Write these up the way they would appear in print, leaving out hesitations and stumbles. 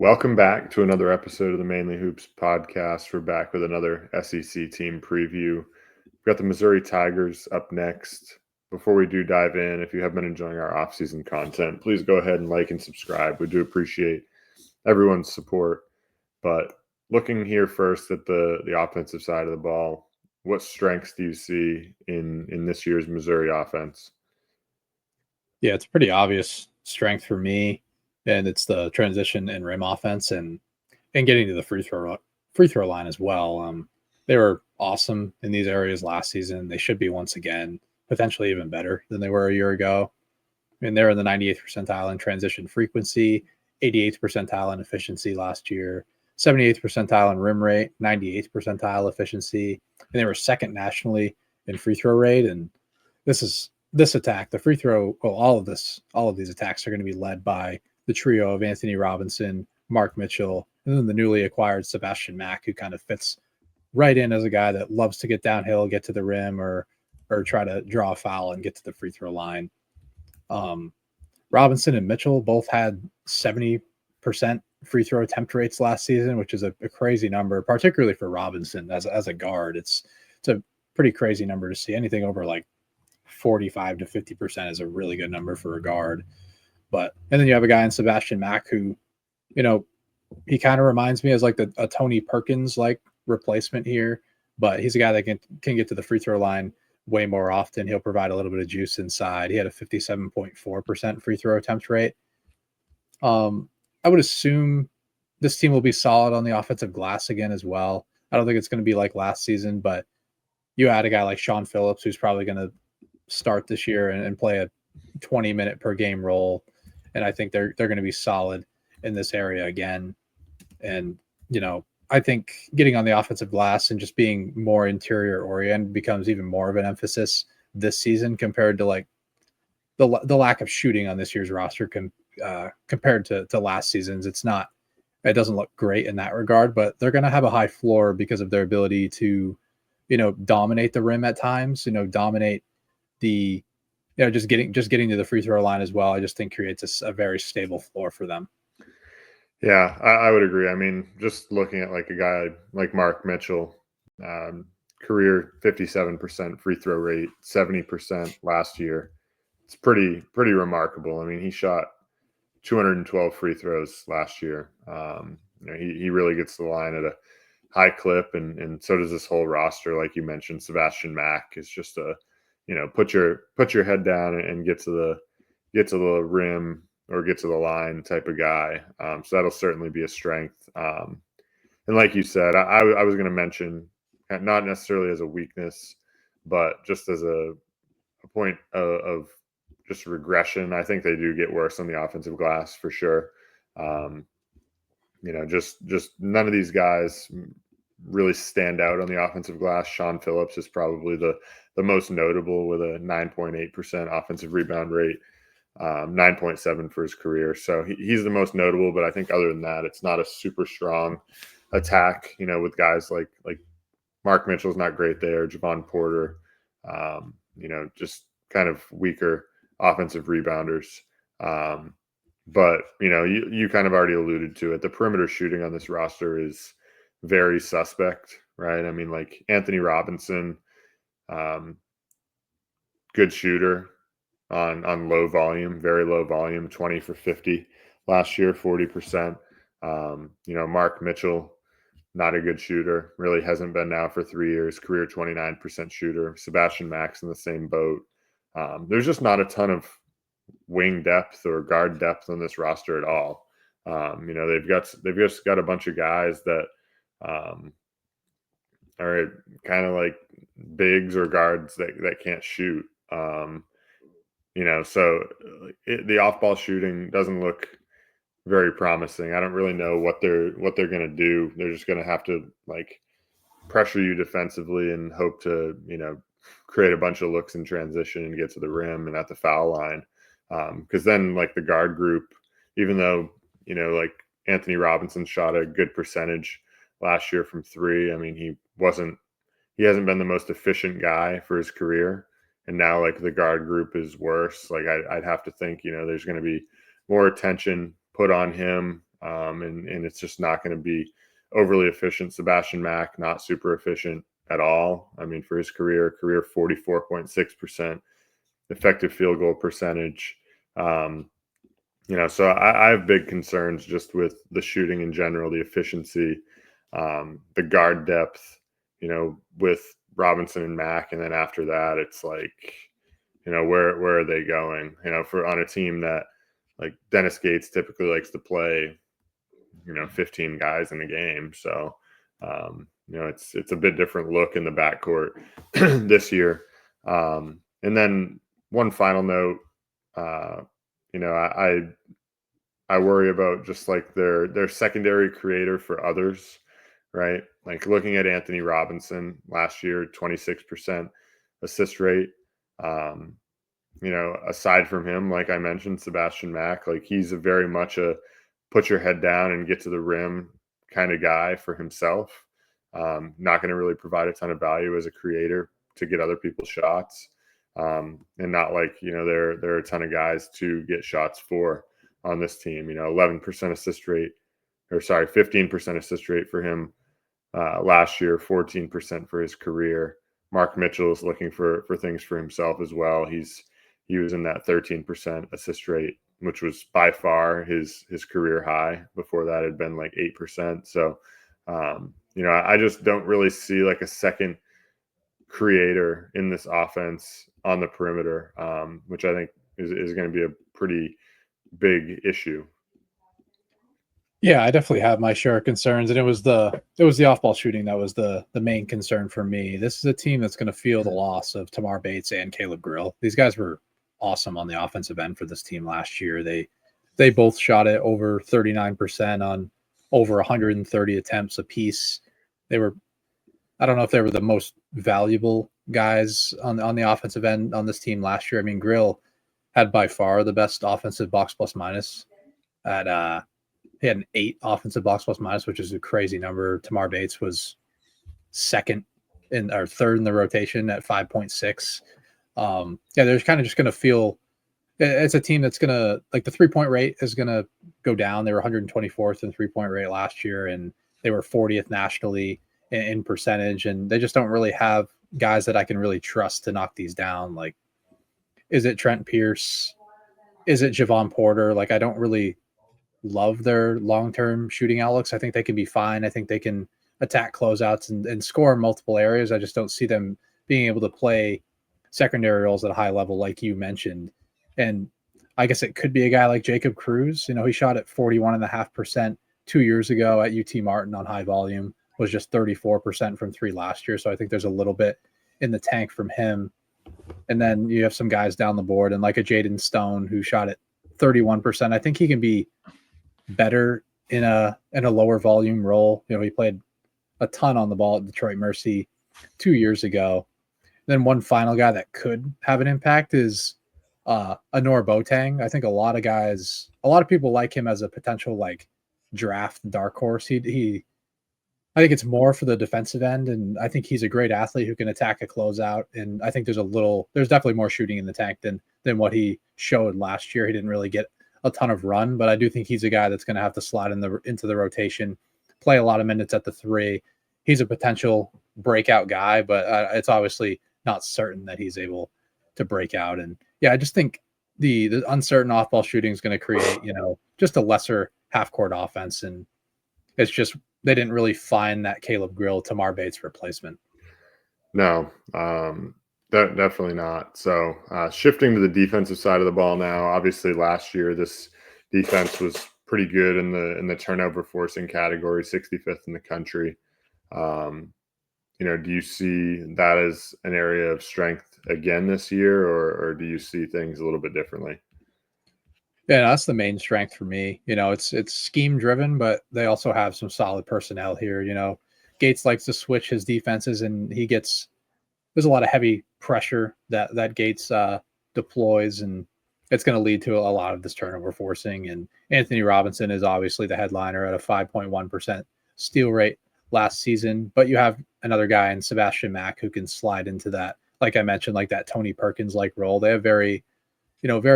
Welcome back to another episode of the Mainly Hoops podcast. We're back with another SEC team preview. We've got the Missouri Tigers up next. Before we do dive in, if you have been enjoying our offseason content, please go ahead and like and subscribe. We do appreciate everyone's support. But looking here first at the offensive side of the ball, what strengths do you see in this year's Missouri offense? Yeah, it's a pretty obvious strength for me, and it's the transition and rim offense and getting to the free throw line as well. They were awesome in these areas last season. They should be once again, potentially even better than they were a year ago. I mean, they're in the 98th percentile in transition frequency, 88th percentile in efficiency last year, 78th percentile in rim rate, 98th percentile efficiency, and they were second nationally in free throw rate. And this attack, the free throw, all of these attacks are going to be led by the trio of Anthony Robinson, Mark Mitchell, and then the newly acquired Sebastian Mack, who kind of fits right in as a guy that loves to get downhill, get to the rim, or try to draw a foul and get to the free throw line. Robinson and Mitchell both had 70% free throw attempt rates last season, which is a crazy number, particularly for Robinson as a guard. It's a pretty crazy number to see. Anything over like 45 to 50% is a really good number for a guard. And then you have a guy in Sebastian Mack who, he kind of reminds me as like a Tony Perkins like replacement here, but he's a guy that can get to the free throw line way more often. He'll provide a little bit of juice inside. He had a 57.4% free throw attempt rate. I would assume this team will be solid on the offensive glass again as well. I don't think it's going to be like last season, but you add a guy like Sean Phillips, who's probably going to start this year and play a 20-minute per game role. And I think they're going to be solid in this area again. And, I think getting on the offensive glass and just being more interior oriented becomes even more of an emphasis this season compared to like the lack of shooting on this year's roster compared to last season's. It doesn't look great in that regard, but they're going to have a high floor because of their ability to, dominate the rim at times, dominate the, just getting to the free throw line as well. I just think creates a very stable floor for them. Yeah, I would agree. I mean, just looking at like a guy like Mark Mitchell, career 57% free throw rate, 70% last year. It's pretty remarkable. I mean, he shot 212 free throws last year. He really gets to the line at a high clip, and so does this whole roster. Like you mentioned, Sebastian Mack is just put your head down and get to the rim or get to the line type of guy. So that'll certainly be a strength. And like you said, I was going to mention, not necessarily as a weakness, but just as a point of just regression. I think they do get worse on the offensive glass for sure. Just none of these guys really stand out on the offensive glass. Sean Phillips is probably the most notable with a 9.8% offensive rebound rate, 9.7 for his career. So he's the most notable, but I think other than that, it's not a super strong attack, with guys like Mark Mitchell's not great there, Javon Porter, just kind of weaker offensive rebounders. But you kind of already alluded to it. The perimeter shooting on this roster is very suspect, right? I mean, like Anthony Robinson, good shooter on low volume, very low volume, 20 for 50 last year, 40%. Mark Mitchell, not a good shooter, really hasn't been now for 3 years, career 29% shooter. Sebastian Mack's in the same boat. There's just not a ton of wing depth or guard depth on this roster at all. They've just got a bunch of guys that are kind of like bigs or guards that can't shoot. So the off-ball shooting doesn't look very promising. I don't really know what they're going to do. They're just going to have to like pressure you defensively and hope to, create a bunch of looks in transition and get to the rim and at the foul line. Because then like the guard group, even though, like Anthony Robinson shot a good percentage last year from three. I mean, he hasn't been the most efficient guy for his career. And now like the guard group is worse. Like I'd have to think, there's going to be more attention put on him and it's just not going to be overly efficient. Sebastian Mack, not super efficient at all. I mean, for his career 44.6% effective field goal percentage. So I have big concerns just with the shooting in general, the efficiency, the guard depth, with Robinson and Mack. And then after that, it's like, where are they going? For on a team that like Dennis Gates typically likes to play, 15 guys in a game. So, it's a bit different look in the backcourt this year. And then one final note, I worry about just like their secondary creator for others, right? Like looking at Anthony Robinson last year, 26% assist rate. Aside from him, like I mentioned, Sebastian Mack, like he's a very much a put your head down and get to the rim kind of guy for himself. Not going to really provide a ton of value as a creator to get other people's shots. And not like, there are a ton of guys to get shots for on this team. 11% assist rate, 15% assist rate for him last year, 14% for his career. Mark Mitchell is looking for things for himself as well. He was in that 13% assist rate, which was by far his career high. Before that had been like 8%. So, I just don't really see like a second creator in this offense on the perimeter, which I think is going to be a pretty big issue. Yeah, I definitely have my share of concerns, and it was the off-ball shooting that was the main concern for me. This is a team that's going to feel the loss of Tamar Bates and Caleb Grill. These guys were awesome on the offensive end for this team last year. They both shot it over 39% on over 130 attempts apiece. They were, I don't know if they were the most valuable guys on the offensive end on this team last year. I mean, Grill had by far the best offensive box plus minus at he had an 8 offensive box plus minus, which is a crazy number. Tamar Bates was third in the rotation at 5.6. They're kind of just going to feel it's a team that's going to, like, the 3-point rate is going to go down. They were 124th in 3-point rate last year, and they were 40th nationally in percentage. And they just don't really have guys that I can really trust to knock these down. Like, is it Trent Pierce? Is it Javon Porter? Like, I don't really love their long-term shooting outlooks. I think they can be fine. I think they can attack closeouts and score in multiple areas. I just don't see them being able to play secondary roles at a high level, like you mentioned. And I guess it could be a guy like Jacob Cruz. He shot at 41.5% 2 years ago at UT Martin on high volume, was just 34% from three last year. So I think there's a little bit in the tank from him. And then you have some guys down the board, and like a Jaden Stone who shot at 31%. I think he can be better in a lower volume role. He played a ton on the ball at Detroit Mercy 2 years ago. Then one final guy that could have an impact is Anor Boateng. I think a lot of people like him as a potential like draft dark horse. I think it's more for the defensive end, and I think he's a great athlete who can attack a closeout. And I think there's definitely more shooting in the tank than what he showed last year. He didn't really get a ton of run, but I do think he's a guy that's going to have to slide into the rotation, play a lot of minutes at the 3. He's a potential breakout guy, but it's obviously not certain that he's able to break out. And I just think the uncertain off-ball shooting is going to create, just a lesser half-court offense. And it's just, they didn't really find that Caleb Grill, Tamar Bates replacement. No, definitely not. So shifting to the defensive side of the ball now, obviously last year, this defense was pretty good in the turnover forcing category, 65th in the country. Do you see that as an area of strength again this year, or do you see things a little bit differently? Yeah, that's the main strength for me. It's scheme driven, but they also have some solid personnel here. Gates likes to switch his defenses, and there's a lot of heavy pressure that Gates deploys, and it's going to lead to a lot of this turnover forcing. And Anthony Robinson is obviously the headliner at a 5.1% steal rate last season, but you have another guy in Sebastian Mack who can slide into that, like I mentioned, like that Tony Perkins like role. They have very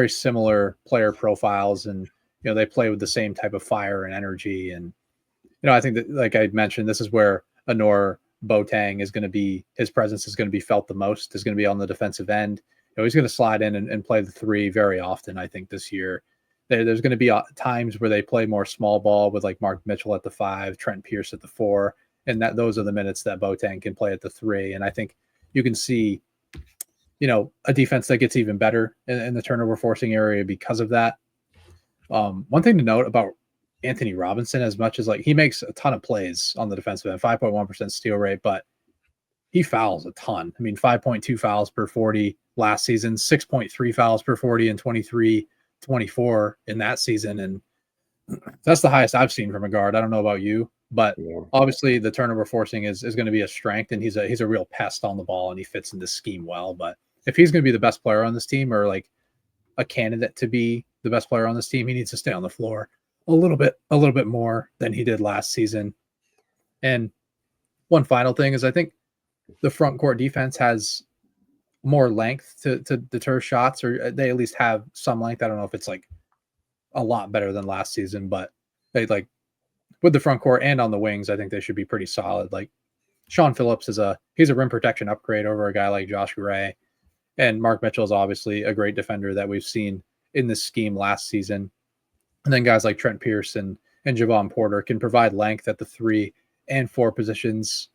similar player profiles, and they play with the same type of fire and energy. And, I think that, like I mentioned, this is where Anor Boateng is going to be, his presence is going to be felt the most, is going to be on the defensive end. He's going to slide in and play the three very often, I think, this year. There's going to be times where they play more small ball with like Mark Mitchell at the 5, Trent Pierce at the 4, and those are the minutes that Boateng can play at the 3. And I think you can see, a defense that gets even better in the turnover forcing area because of that. One thing to note about Anthony Robinson, as much as like he makes a ton of plays on the defensive end, 5.1% steal rate, but he fouls a ton. I mean, 5.2 fouls per 40 last season, 6.3 fouls per 40 in 23-24 in that season. And that's the highest I've seen from a guard. I don't know about you, but obviously the turnover forcing is going to be a strength, and he's a real pest on the ball, and he fits in the scheme well. But if he's going to be the best player on this team, or like a candidate to be the best player on this team, he needs to stay on the floor a little bit more than he did last season. And one final thing is, I think the front court defense has more length to deter shots, or they at least have some length. I don't know if it's like a lot better than last season, but they like with the front court and on the wings, I think they should be pretty solid. Like Sean Phillips he's a rim protection upgrade over a guy like Josh Gray, and Mark Mitchell is obviously a great defender that we've seen in this scheme last season. And then guys like Trent Pierce and Javon Porter can provide length at the 3 and 4 positions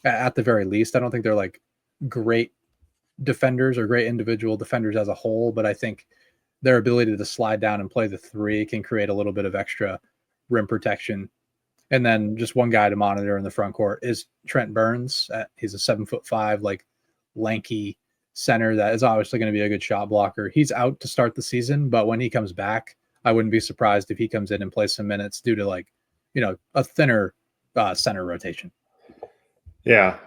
at the very least. I don't think they're like great defenders or great individual defenders as a whole, but I think their ability to slide down and play the 3 can create a little bit of extra rim protection. And then just one guy to monitor in the front court is Trent Burns. He's a 7'5", like lanky center that is obviously going to be a good shot blocker. He's out to start the season, but when he comes back, I wouldn't be surprised if he comes in and plays some minutes due to like, a thinner center rotation. Yeah.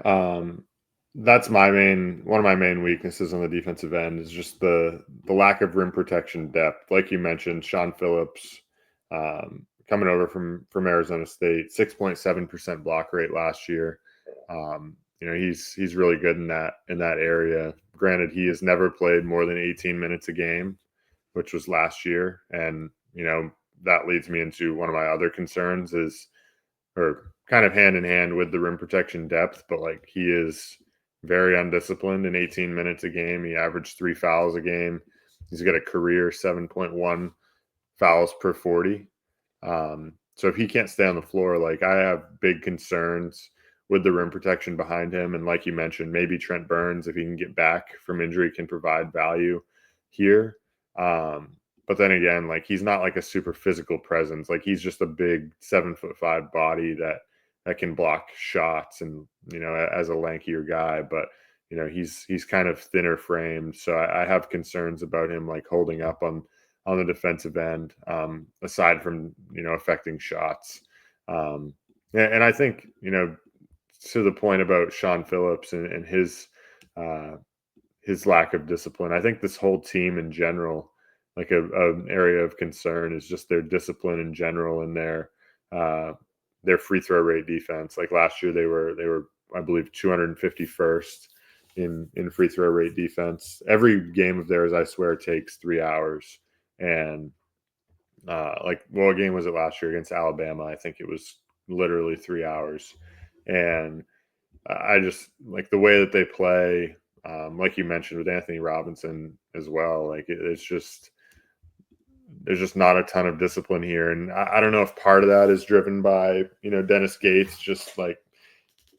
That's one of my main weaknesses on the defensive end is just the lack of rim protection depth. Like you mentioned, Sean Phillips, coming over from Arizona State, 6.7% block rate last year. He's really good in that area. Granted, he has never played more than 18 minutes a game, which was last year. And, that leads me into one of my other concerns or kind of hand in hand with the rim protection depth, but like he is very undisciplined in 18 minutes a game. He averaged 3 fouls a game. He's got a career 7.1 fouls per 40. So if he can't stay on the floor, like I have big concerns with the rim protection behind him. And like you mentioned, maybe Trent Burns, if he can get back from injury, can provide value here. But then again, like he's not like a super physical presence. Like he's just a big 7'5" body that can block shots and, as a lankier guy, but he's kind of thinner framed. So I have concerns about him like holding up on the defensive end, aside from, affecting shots. And I think, to the point about Sean Phillips and his lack of discipline, I think this whole team in general, like an area of concern is just their discipline in general and their free throw rate defense. Like last year, they were I believe 251st in free throw rate defense. Every game of theirs, I swear, takes 3 hours. And what game was it last year against Alabama? I think it was literally 3 hours. And I just like the way that they play. Like you mentioned with Anthony Robinson as well. Like there's just not a ton of discipline here. And I don't know if part of that is driven by, Dennis Gates just like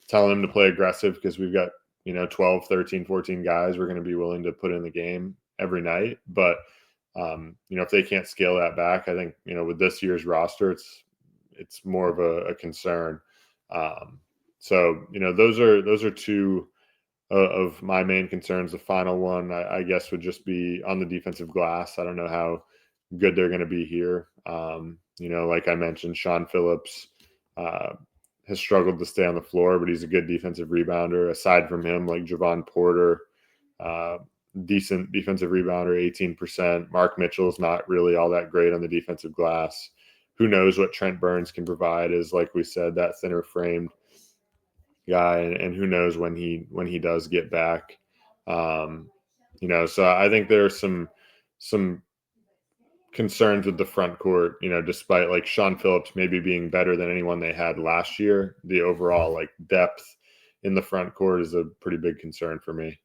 telling him to play aggressive because we've got, 12, 13, 14 guys we're going to be willing to put in the game every night. But, if they can't scale that back, I think, with this year's roster, it's more of a concern. So, those are two of my main concerns. The final one, I guess, would just be on the defensive glass. I don't know how good they're going to be here. Like I mentioned, Sean Phillips has struggled to stay on the floor, but he's a good defensive rebounder. Aside from him, like Javon Porter, decent defensive rebounder, 18%. Mark Mitchell is not really all that great on the defensive glass. Who knows what Trent Burns can provide is, like we said, that thinner framed guy, and who knows when he does get back. So I think there's some concerns with the front court, despite like Sean Phillips maybe being better than anyone they had last year, the overall like depth in the front court is a pretty big concern for me.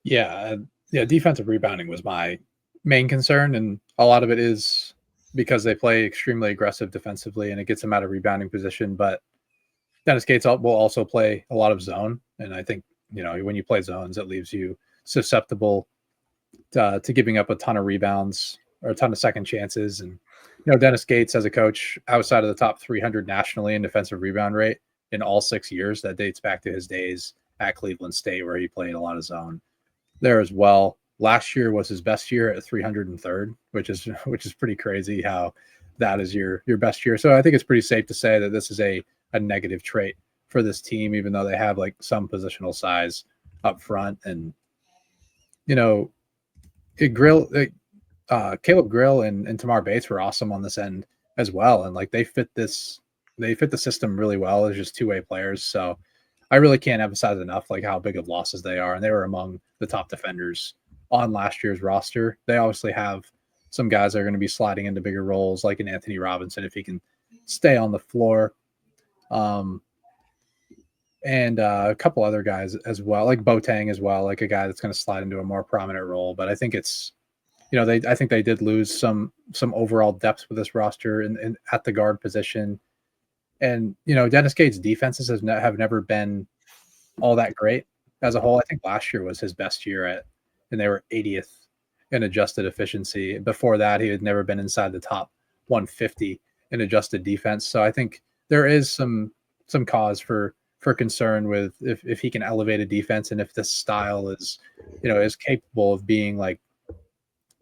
Yeah, defensive rebounding was my main concern, and a lot of it is because they play extremely aggressive defensively, and it gets them out of rebounding position. But Dennis Gates will also play a lot of zone, and I think when you play zones, it leaves you susceptible to giving up a ton of rebounds or a ton of second chances. And Dennis Gates as a coach, outside of the top 300 nationally in defensive rebound rate in all 6 years, that dates back to his days at Cleveland State where he played a lot of zone there as well. Last year was his best year at 303rd, which is pretty crazy how that is your best year. So I think it's pretty safe to say that this is a negative trait for this team, even though they have like some positional size up front. And Caleb Grill and Tamar Bates were awesome on this end as well, and like they fit the system really well as just two-way players. So I really can't emphasize enough like how big of losses they are, and they were among the top defenders on last year's roster. They obviously have some guys that are going to be sliding into bigger roles, like an Anthony Robinson if he can stay on the floor, and a couple other guys as well, like Boateng as well, like a guy that's going to slide into a more prominent role. But I think it's I think they did lose some overall depth with this roster and at the guard position. And Dennis Gates' defenses have never been all that great as a whole. I think last year was his best year and they were 80th in adjusted efficiency. Before that, he had never been inside the top 150 in adjusted defense. So I think there is some cause for concern with if he can elevate a defense and if this style is is capable of being like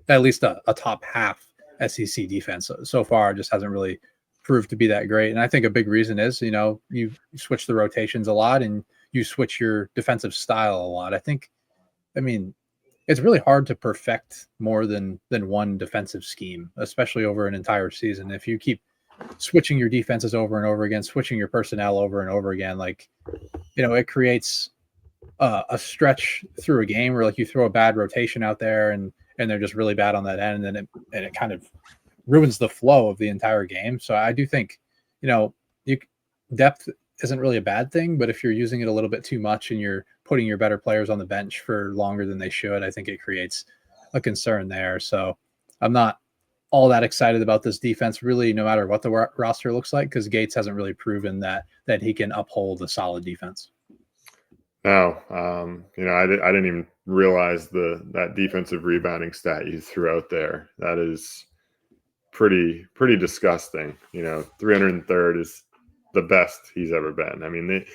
at least a top half SEC defense. So far, just hasn't really proved to be that great. And I think a big reason is, you switch the rotations a lot and you switch your defensive style a lot. I mean, it's really hard to perfect more than one defensive scheme, especially over an entire season. If you keep switching your defenses over and over again, switching your personnel over and over again, like, it creates a stretch through a game where like you throw a bad rotation out there and they're just really bad on that end, and it kind of ruins the flow of the entire game. So I do think, depth isn't really a bad thing, but if you're using it a little bit too much and you're putting your better players on the bench for longer than they should, I think it creates a concern there. So I'm not all that excited about this defense, really, no matter what the roster looks like, because Gates hasn't really proven that he can uphold a solid defense. No, I didn't even realize that defensive rebounding stat you threw out there. That is pretty disgusting. 303rd is the best he's ever been. I mean,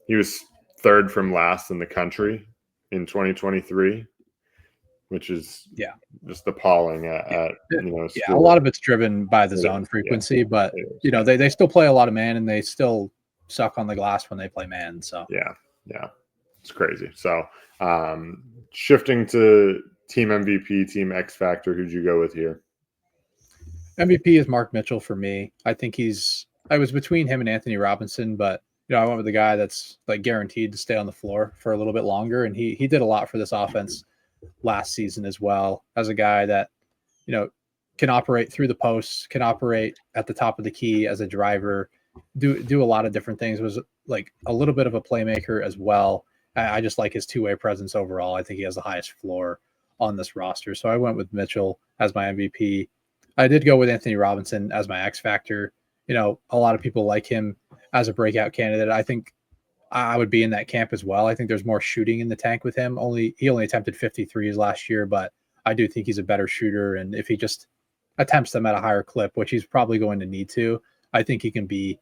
he was third from last in the country in 2023, which is just appalling. A lot of it's driven by the zone frequency, but they still play a lot of man and they still suck on the glass when they play man. So yeah. It's crazy. So shifting to team MVP, team X Factor, who'd you go with here? MVP is Mark Mitchell for me. I think I was between him and Anthony Robinson, but I went with the guy that's like guaranteed to stay on the floor for a little bit longer. And he did a lot for this offense last season as well, as a guy that, can operate through the posts, can operate at the top of the key as a driver, do a lot of different things, was like a little bit of a playmaker as well. I just like his two-way presence overall. I think he has the highest floor on this roster. So I went with Mitchell as my MVP. I did go with Anthony Robinson as my X Factor. A lot of people like him as a breakout candidate. I think I would be in that camp as well. I think there's more shooting in the tank with him. He only attempted 53s last year, but I do think he's a better shooter. And if he just attempts them at a higher clip, which he's probably going to need to, I think he can be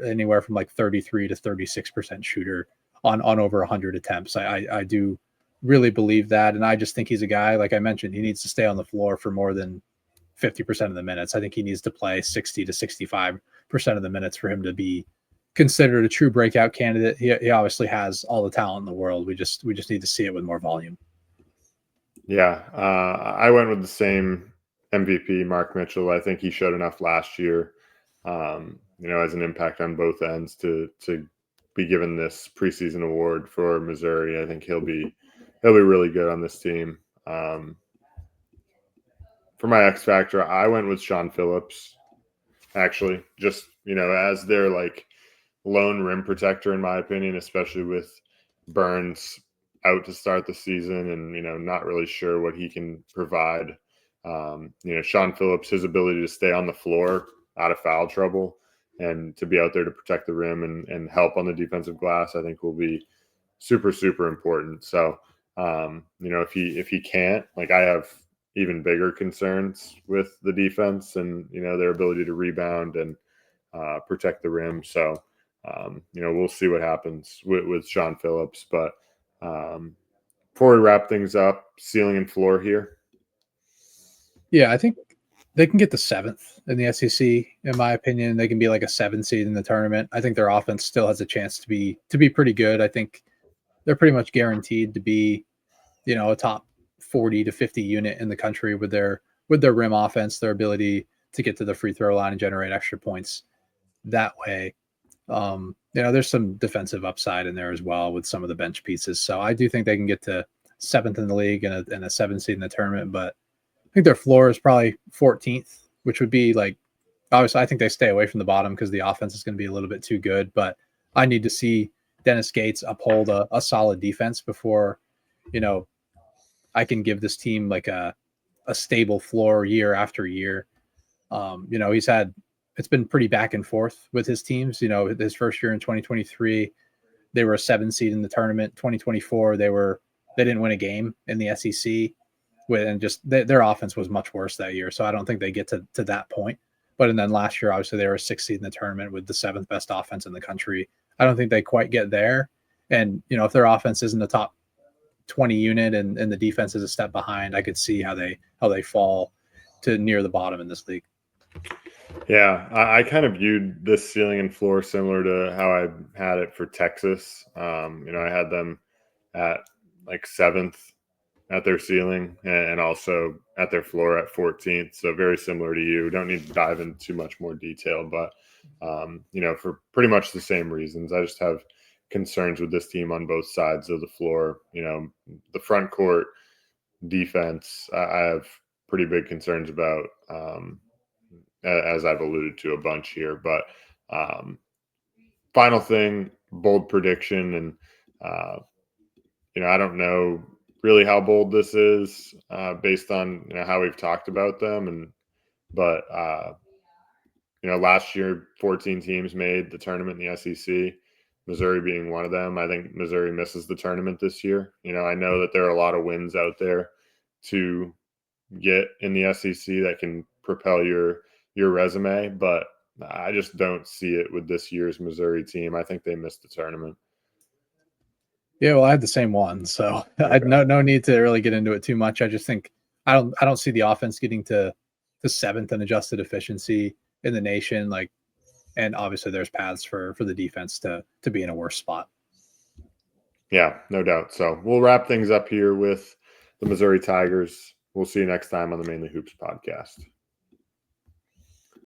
anywhere from like 33 to 36% shooter on over 100 attempts. I do really believe that. And I just think he's a guy, like I mentioned, he needs to stay on the floor for more than 50% of the minutes. I think he needs to play 60 to 65% of the minutes for him to be considered a true breakout candidate. He obviously has all the talent in the world. We just need to see it with more volume. Yeah. I went with the same MVP, Mark Mitchell. I think he showed enough last year, as an impact on both ends to be given this preseason award for Missouri. I think he'll be really good on this team. for my X factor, I went with Sean Phillips. Actually, just as their like lone rim protector, in my opinion, especially with Burns out to start the season and not really sure what he can provide. Sean Phillips, his ability to stay on the floor out of foul trouble and to be out there to protect the rim and help on the defensive glass, I think will be super, super important. So, if he can't, like, I have even bigger concerns with the defense and their ability to rebound and protect the rim. So, we'll see what happens with Sean Phillips. But before we wrap things up, ceiling and floor here. Yeah, I think they can get the 7th in the SEC. In my opinion, they can be like a 7 seed in the tournament. I think their offense still has a chance to be pretty good. I think they're pretty much guaranteed to be, a top 40 to 50 unit in the country with their rim offense, their ability to get to the free throw line and generate extra points that way. There's some defensive upside in there as well with some of the bench pieces. So I do think they can get to 7th in the league and a 7 seed in the tournament, but I think their floor is probably 14th, which would be like, obviously I think they stay away from the bottom because the offense is going to be a little bit too good, but I need to see Dennis Gates uphold a solid defense before, I can give this team like a stable floor year after year. It's been pretty back and forth with his teams. His first year in 2023, they were a 7 seed in the tournament. 2024, they didn't win a game in the SEC, and just their offense was much worse that year. So I don't think they get to that point. And then last year, obviously, they were a 6 seed in the tournament with the 7th best offense in the country. I don't think they quite get there. And if their offense isn't a top 20 unit and the defense is a step behind, I could see how they fall to near the bottom in this league. Yeah, I kind of viewed this ceiling and floor similar to how I had it for Texas. I had them at like 7th at their ceiling and also at their floor at 14th. So very similar to you. Don't need to dive into too much more detail, but for pretty much the same reasons. I just have concerns with this team on both sides of the floor. The front court defense, I have pretty big concerns about, as I've alluded to a bunch here. But final thing, bold prediction, and I don't know really how bold this is based on how we've talked about them, but last year 14 teams made the tournament in the SEC. Missouri being one of them. I think Missouri misses the tournament this year. I know that there are a lot of wins out there to get in the SEC that can propel your resume, but I just don't see it with this year's Missouri team. I think they missed the tournament. Yeah, well, I had the same one, so okay. No need to really get into it too much. I just think I don't see the offense getting to 7th in adjusted efficiency in the nation. And obviously there's paths for the defense to be in a worse spot. Yeah, no doubt. So we'll wrap things up here with the Missouri Tigers. We'll see you next time on the Mainly Hoops podcast.